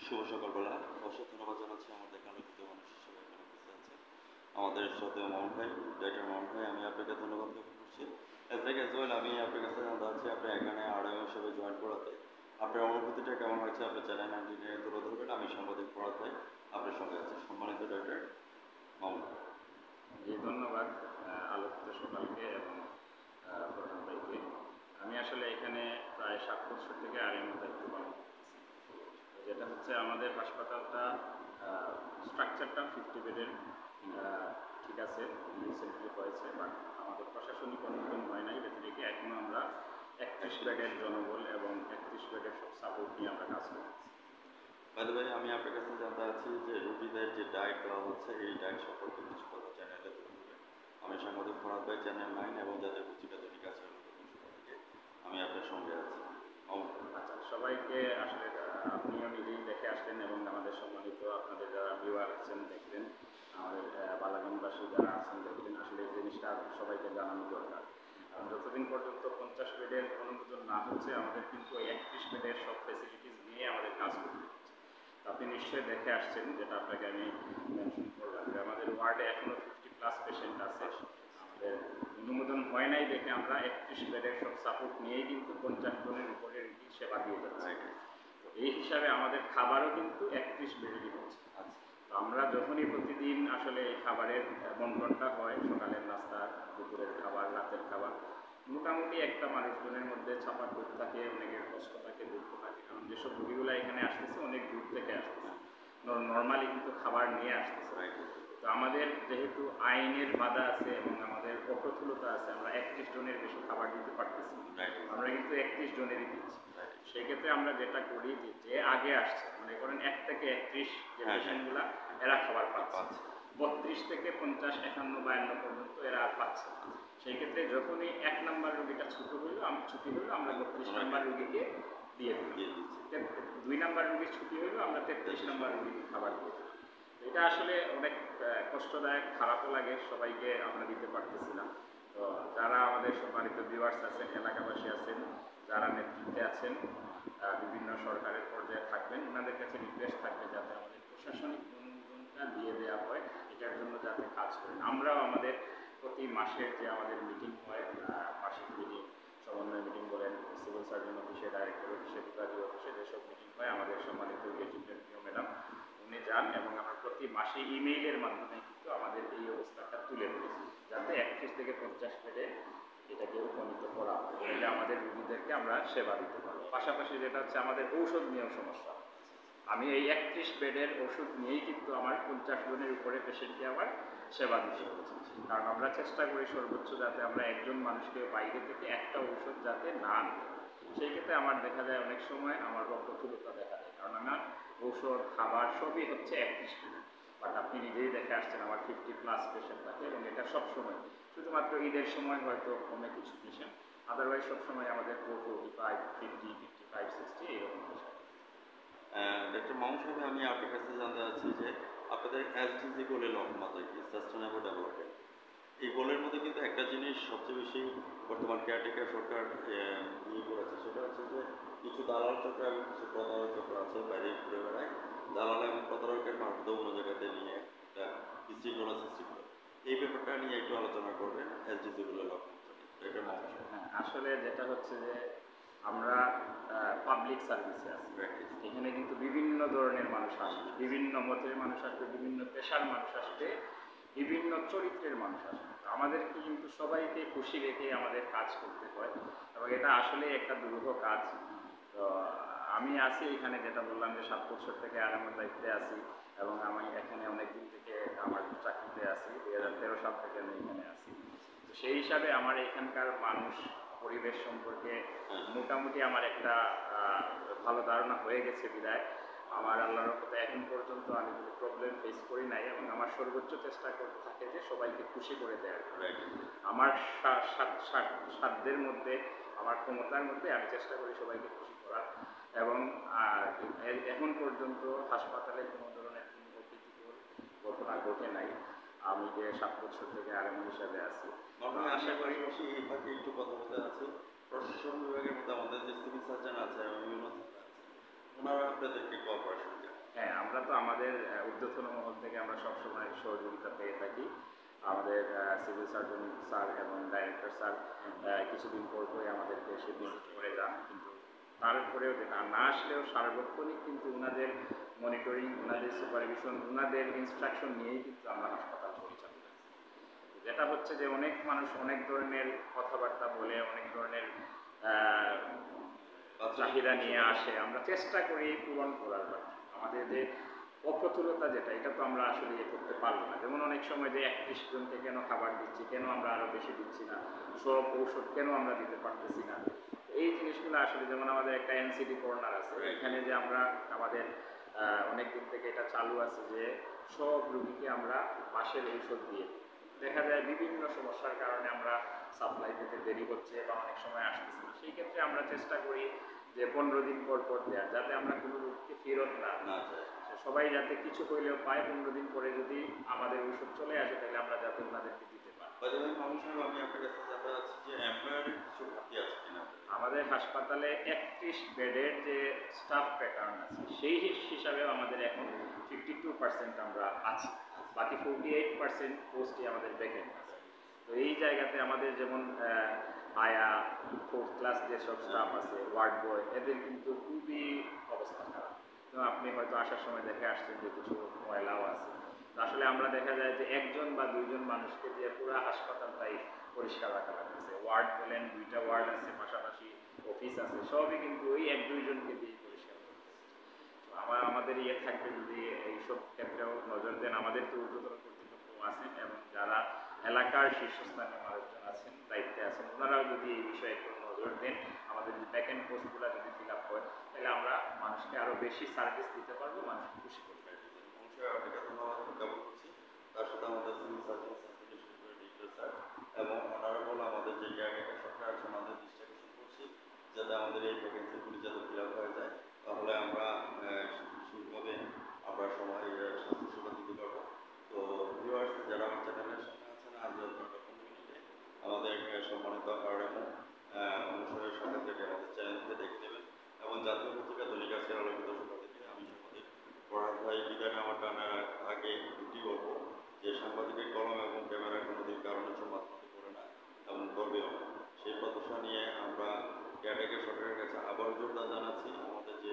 শুভ সকালবেলা। অবশ্যই ধন্যবাদ জানাচ্ছি আমাদের আলোকিত মানুষ হিসেবে এখানে উপস্থিত আছে আমাদের শ্রদ্ধেয় মামুন ভাই, ডাক্তার মামুন ভাই। আমি আপনাকে ধন্যবাদ জ্ঞাপন করছি। আমি আপনার কাছে জানতে চাচ্ছি, আপনি এখানে আরএম হিসেবে জয়েন করাতে আপনার অনুভূতিটা কেমন হয়েছে আপনি চ্যানেল ইঞ্জিনিয়ারিং তুলে ধরবেন। আমি সাংবাদিক পড়াত ভাই আপনার সঙ্গে আছি, সম্মানিত ডাক্তার মামুন। জি, ধন্যবাদ আলোকিত সকালকে এবং প্রধান ভাইকে। আমি আসলে এখানে প্রায় 7 বছর থেকে আরএমএর দায়িত্ব পালন করতেছি। যেটা হচ্ছে আমাদের হাসপাতালটা স্ট্রাকচারটা 50 বেডের ঠিক আছে, রিসেন্টলি হয়েছে, বাট আমাদের প্রশাসনিক অনুমোদন হয় নাই। যাতে রেখে এখনও আমরা 31 বেডের জনবল এবং 31 বেডের সব সাপোর্ট নিয়ে আমরা কাজ করতেছি। ভাই, আমি আপনার কাছে জানতে চাচ্ছি যে রোগীদের যে ডায়েট দেওয়া হচ্ছে এই ডায়েট সম্পর্কে কিছু কথা চ্যানেলে তুলে ধরবেন। আমি সাংবাদিক ফরাদ ভাই, চ্যানেল 9 এবং যাদের পুস্তিকা কাছে আমি আপনার সঙ্গে আছি। আচ্ছা, সবাইকে আসলে আপনিও নিজেই দেখে আসলেন এবং আমাদের সম্মানিত আপনাদের যারা ভিউয়ার আছেন দেখলেন, আমাদের বালাগঞ্জবাসী যারা আছেন দেখলেন, আসলে এই জিনিসটা সবাইকে জানানো দরকার। কারণ যতদিন পর্যন্ত 50 বেডের অনুমোদন না হচ্ছে, আমাদের কিন্তু 31 বেডের সব ফেসিলিটিস নিয়ে আমাদের কাজ করতে হচ্ছে। আপনি নিশ্চয়ই দেখে আসছেন, যেটা আপনাকে আমি মেনশন করলাম, যে আমাদের ওয়ার্ডে এখনও 50+ পেশেন্ট আছে। আমাদের অনুমোদন হয় নাই দেখে আমরা 31 বেডের সব সাপোর্ট নিয়েই কিন্তু 50 জনের উপরে রোগীর সেবা দিয়ে যাচ্ছি। তো এই হিসাবে আমাদের খাবারও কিন্তু 31 বেডেরই হচ্ছে। তো আমরা যখনই প্রতিদিন আসলে এই খাবারের বন্টনটা হয়, সকালের নাস্তা, দুপুরের খাবার, রাতের খাবার, মোটামুটি একটা মানুষজনের মধ্যে চাপা দুধ থাকে, অনেকের কষ্ট থাকে, দুঃখ থাকে। কারণ যেসব রোগীগুলো এখানে আসতেছে অনেক দূর থেকে আসতেছে, নর্মালি কিন্তু খাবার নিয়ে আসতেছে। তো আমাদের যেহেতু আইনের বাধা আছে এবং আমাদের অপ্রতুলতা আছে, আমরা 31 জনের বেশি খাবার দিতে পারতেছি। আমরা কিন্তু 31 জনেরই দিচ্ছি। সেক্ষেত্রে আমরা যেটা করি, যে আগে আসছে, মনে করেন 1 থেকে 31 যে পেশেন্টগুলা, এরা খাবার পাচ্ছে। 32 থেকে 50, 51, 52 পর্যন্ত এরা আর পাচ্ছে। সেই ক্ষেত্রে যখনই 1 নাম্বার রোগীটা ছুটি হইলো আমরা 32 নাম্বার রোগীকে দিয়ে দিই। 2 নাম্বার রোগীর ছুটি হইলো আমরা 33 নাম্বার রোগীকে খাবার দিয়ে দিই। এটা আসলে অনেক কষ্টদায়ক, খারাপও লাগে, সবাইকে আমরা দিতে পারতেছি না। তো যারা আমাদের সম্মানিত ভিউয়ার্স আছেন, এলাকাবাসী আছেন, যারা নেতৃত্বে আছেন, বিভিন্ন সরকারের পর্যায়ে থাকবেন, ওনাদের কাছে রিকোয়েস্ট থাকবে যাতে আমাদের প্রশাসনিক অনুমোদনটা দিয়ে দেওয়া হয়, এটার জন্য যাতে কাজ করেন। আমরাও আমাদের প্রতি মাসের যে আমাদের মিটিং হয়, মাসিক মিটিং, সমন্বয় মিটিং বলেন, সিভিল সার্জন অফিসে, ডাইরেক্টর অফিসে, বিভাগীয় অফিসে যেসব মিটিং হয়, আমাদের সম্মানিত গেজেটেড ম্যাডাম উনি যান এবং আমরা প্রতি মাসে ইমেইলের মাধ্যমে কিন্তু আমাদের এই অবস্থাটা তুলে ধরি, যাতে 31 থেকে 50 বেডে এটাকে উপনীত করা হয়, এটা আমাদের রোগীদেরকে আমরা সেবা দিতে পারবো। পাশাপাশি যেটা হচ্ছে আমাদের ঔষধ নিয়েও সমস্যা। আমি এই 31 বেডের ওষুধ নিয়েই কিন্তু আমার 50 জনের উপরে পেশেন্টকে আমার সেবা দিতে হচ্ছে। কারণ আমরা চেষ্টা করি সর্বোচ্চ যাতে আমরা একজন মানুষকে বাইরে থেকে একটা ঔষধ যাতে না নিতে। সেই ক্ষেত্রে আমার দেখা যায় অনেক সময় আমার অপ্রতুলতা দেখা যায়, কারণ আমার ঔষধ, খাবার সবই হচ্ছে 31 বেডে। বাট আপনি নিজেই দেখে আসছেন আমার 50+ পেশেন্ট থাকে, এবং এটা সবসময়, শুধুমাত্র ঈদের সময় হয়তো কমে কিছু পেশেন্ট, আদারওয়াইজ সবসময় আমাদের 45, 50, 55, 60 এরকম পেশেন্ট। ডক্টর মামুন সাহেব, আমি আপনার কাছে জানতে চাচ্ছি যে আপনাদের এসডিজি গোলের লক্ষ্যমাত্রা কি, সাস্টেনেবল ডেভেলপমেন্ট, এই গোলের মধ্যে কিন্তু একটা জিনিস সবচেয়ে বেশি বর্তমান কেয়ারটেকার সরকার ইয়ে করেছে, সেটা হচ্ছে যে কিছু দালাল চক্র এবং কিছু প্রতারক চক্র আছে, বাইরে ঘুরে বেড়ায়, দালাল এবং প্রতারকের মারফত অন্য জায়গাতে নিয়ে একটা বিশৃঙ্খলা সৃষ্টি করে। এই ব্যাপারটা নিয়ে একটু আলোচনা করবেন, এসডিজি গোলের লক্ষ্যমাত্রা। এটা মামুন সাহেব। হ্যাঁ, আসলে যেটা হচ্ছে যে আমরা পাবলিক সার্ভিসে আছি, এখানে কিন্তু বিভিন্ন ধরনের মানুষ আসবে, বিভিন্ন মতের মানুষ আসবে, বিভিন্ন পেশার মানুষ আসবে, বিভিন্ন চরিত্রের মানুষ আসবে। আমাদেরকে কিন্তু সবাইকে খুশি রেখে আমাদের কাজ করতে হয়, এবং এটা আসলে একটা দুরূহ কাজ। তো আমি আছি এখানে, যেটা বললাম যে 7 বছর থেকে আরামের দায়িত্বে আছি, এবং আমি এখানে অনেকদিন থেকে আমার চাকরিতে আছি, 2013 সাল থেকে আমি এখানে আছি। তো সেই হিসাবে আমার এখানকার মানুষ, পরিবেশ সম্পর্কে মোটামুটি আমার একটা ভালো ধারণা হয়ে গেছে বিদায় আমার আল্লাহর রহমতে এখন পর্যন্ত আমি কোনো প্রবলেম ফেস করি নাই, এবং আমার সর্বোচ্চ চেষ্টা করতে থাকে যে সবাইকে খুশি করে দেওয়ার। আমার সাধ্যের মধ্যে, আমার ক্ষমতার মধ্যে আমি চেষ্টা করি সবাইকে খুশি করার, এবং এখন পর্যন্ত হাসপাতালে কোনো ধরনের কোনো অপ্রীতিকর ঘটনা ঘটে নাই। আমি যে 7 বছর থেকে আরএমও হিসাবে আছি, আশা করি এই ফাঁকে একটু কথা বলতে আছে। প্রশাসন বিভাগের মধ্যে আমাদের যে সিভিল সার্জন আছে এবং ওনারা আপনাদেরকে কোঅপারেশন দেন, আমরা তো আমাদের ঊর্ধ্বতন মহল থেকে আমরা সবসময় সহযোগিতা পেয়ে থাকি। আমাদের সিভিল সার্জন স্যার এবং ডাইরেক্টর স্যার কিছুদিন পর পরে আমাদেরকে এসে ভিজিট করে যান, কিন্তু তারপরেও যেটা না আসলেও সার্বক্ষণিক কিন্তু ওনাদের মনিটরিং, ওনাদের সুপারভিশন, ওনাদের ইনস্ট্রাকশন নিয়েই কিন্তু আমরা হাসপাতাল পরিচালনা করি। যেটা হচ্ছে যে অনেক মানুষ অনেক ধরনের কথাবার্তা বলে, অনেক ধরনের চাহিদা নিয়ে আসে, আমরা চেষ্টা করি পূরণ করার জন্য। আমাদের যে অপ্রতুলতা যেটা, এটা তো আমরা আসলে ইয়ে করতে পারবো না। যেমন অনেক সময় যে 31 জনকে কেন খাবার দিচ্ছি, কেন আমরা আরও বেশি দিচ্ছি না, সব ঔষধ কেন আমরা দিতে পারতেছি না, এই জিনিসগুলো আসলে, যেমন আমাদের একটা এনসিডি কর্নার আছে, এখানে যে আমরা আমাদের অনেক দিন থেকে এটা চালু আছে যে সব রুগীকে আমরা মাসের ঔষধ দিয়ে দিই। দেখা যায় বিভিন্ন সমস্যার কারণে আমরা সাপ্লাই পেতে দেরি হচ্ছে বা অনেক সময় আসতেছে না, সেই ক্ষেত্রে আমরা চেষ্টা করি যে 15 দিন পর পর দেওয়ার, যাতে আমরা কোনো রোগকে ফেরত না দিই, সবাই যাতে কিছু হইলেও পায়। 15 দিন পরে যদি আমাদের ঔষধ চলে আসে তাহলে আমরা যাতে ওনাদেরকে দিতে পারি। আমি আপনার কাছে জানতে চাচ্ছি যে এমপ্লয়ারের কিছু ঘাটতি আছে কিনা? আমাদের হাসপাতালে 31 বেডের যে স্টাফ প্যাটার্ন আছে সেই হিসাবেও আমাদের এখন 52% আমরা আছি, বাকি 48% পোস্টই আমাদের ভ্যাকেন্ট আছে। তো এই জায়গাতে আমাদের যেমন আয়া, 4th ক্লাস যেসব স্টাফ আছে, ওয়ার্ড বয়, এদের কিন্তু খুবই অবস্থা খারাপ। তো আপনি হয়তো আসার সময় দেখে আসছেন যে কিছু ময়লাও আছে। তো আসলে আমরা দেখা যায় যে একজন বা দুইজন মানুষকে দিয়ে পুরো হাসপাতালটাই পরিষ্কার রাখা লাগতেছে। ওয়ার্ড বলেন, 2টা ওয়ার্ড আছে, পাশাপাশি অফিস আছে, সবই কিন্তু ওই 1-2 জনকে দিয়ে পরিষ্কার করতেছে। আমাদের ইয়ে থাকবে যদি এইসব ক্ষেত্রেও নজর দেন। আমাদের তো ঊর্ধ্বতন কর্তৃপক্ষ আছেন এবং যারা এলাকার শীর্ষস্থানীয় মানুষজন আছেন, দায়িত্বে আছেন, ওনারাও যদি এই বিষয়ে একটু নজর দেন, আমাদের যদি ভ্যাকেন্ট পোস্টগুলো যদি ফিল আপ হয়, তাহলে আমরা মানুষকে আরও বেশি সার্ভিস দিতে পারবো, মানুষকে খুশি করতে পারবো। আপনাকে ধন্যবাদ জ্ঞাপন করছি। তার সাথে আমাদের সিভিল সার্জন স্যার থেকে শুরু করে ডিরেক্টর স্যার এবং অনারেবল আমাদের যে কেয়ারটেকার সরকার আছে, আমাদের দৃষ্টি আকর্ষণ করছি যাতে আমাদের এই ভ্যাকেন্সিগুলি যাতে ফিল আপ হয়ে যায়, তাহলে আমরা ঠিকভাবে আমরা সবাই স্বাস্থ্য সেবা দিতে পারবো। তো ভিউয়ার্স, যারা আমার চ্যানেলের সামনে আছেন, আজ রাত 9টা 15 মিনিটে আমাদের সম্মানিত আরএমও অনুসরের সাথে থেকে আমাদের চ্যানেলকে দেখে নেবেন এবং জাতীয় পত্রিকা দৈনিক আজকের আলোকিত সভা থেকে আমি সম্পাদক ফরহাদ ভাই বিদায় নেওয়ার টানার আগে দুটি বলবো যে সাংবাদিকের কলম এবং ক্যামেরা কোনোদিন কারণে মাথা করে না এবং করবেও না। সেই প্রত্যাশা নিয়ে আমরা কেয়ারটেকার সরকারের কাছে আবার জোরদার জানাচ্ছি আমাদের যে